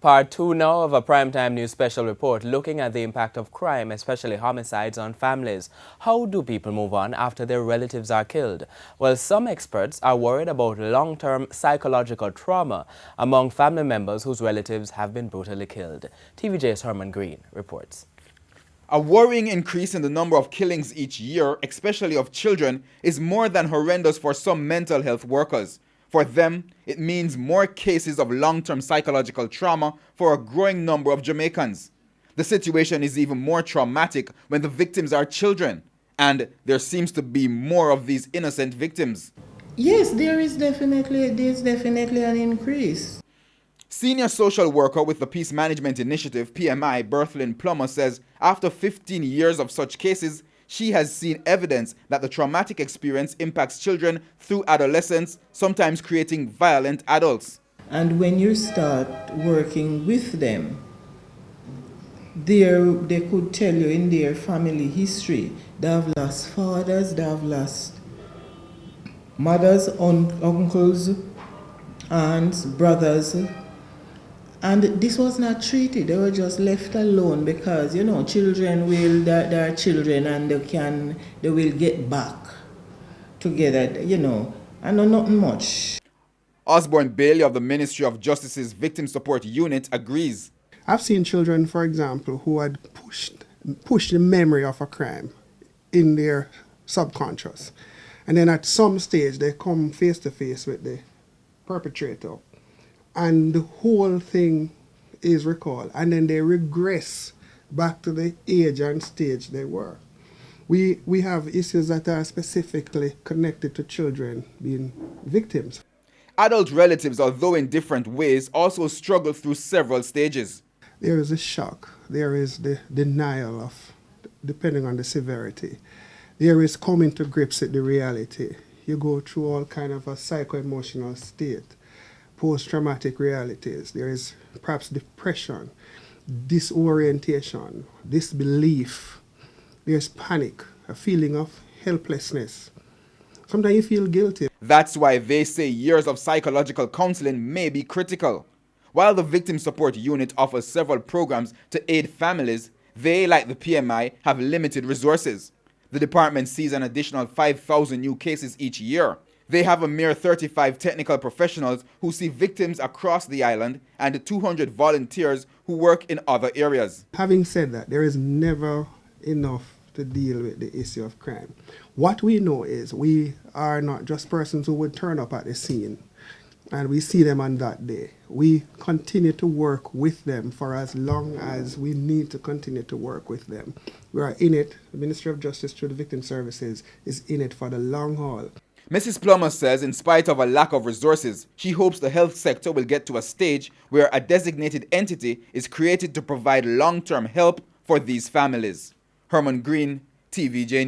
Part 2 now of a primetime news special report looking at the impact of crime, especially homicides, on families. How do people move on after their relatives are killed? Well, some experts are worried about long-term psychological trauma among family members whose relatives have been brutally killed. TVJ's Herman Green reports. A worrying increase in the number of killings each year, especially of children, is more than horrendous for some mental health workers. For them, it means more cases of long-term psychological trauma for a growing number of Jamaicans. The situation is even more traumatic when the victims are children, and there seems to be more of these innocent victims. Yes, there's definitely an increase. Senior social worker with the Peace Management Initiative, PMI, Berthlyn Plummer, says after 15 years of such cases, she has seen evidence that the traumatic experience impacts children through adolescence, sometimes creating violent adults. And when you start working with them, they could tell you in their family history, they have lost fathers, they have lost mothers, uncles, aunts, brothers. And this was not treated. They were just left alone because, children they're children and they will get back together, and nothing much. Osborn Bailey of the Ministry of Justice's Victim Support Unit agrees. I've seen children, for example, who had pushed the memory of a crime in their subconscious. And then at some stage, they come face to face with the perpetrator. And the whole thing is recalled. And then they regress back to the age and stage they were. We have issues that are specifically connected to children being victims. Adult relatives, although in different ways, also struggle through several stages. There is a shock. There is the denial of, depending on the severity. There is coming to grips with the reality. You go through all kind of a psycho-emotional state. Post-traumatic realities. There is perhaps depression, disorientation, disbelief. There's panic, a feeling of helplessness. Sometimes you feel guilty. That's why they say years of psychological counseling may be critical. While the Victim Support Unit offers several programs to aid families, they, like the PMI, have limited resources. The department sees an additional 5,000 new cases each year. They have a mere 35 technical professionals who see victims across the island and 200 volunteers who work in other areas. Having said that, there is never enough to deal with the issue of crime. What we know is we are not just persons who would turn up at the scene and we see them on that day. We continue to work with them for as long as we need to continue to work with them. We are in it. The Ministry of Justice through the Victim Services is in it for the long haul. Mrs. Plummer says in spite of a lack of resources, she hopes the health sector will get to a stage where a designated entity is created to provide long-term help for these families. Herman Green, TVJ News.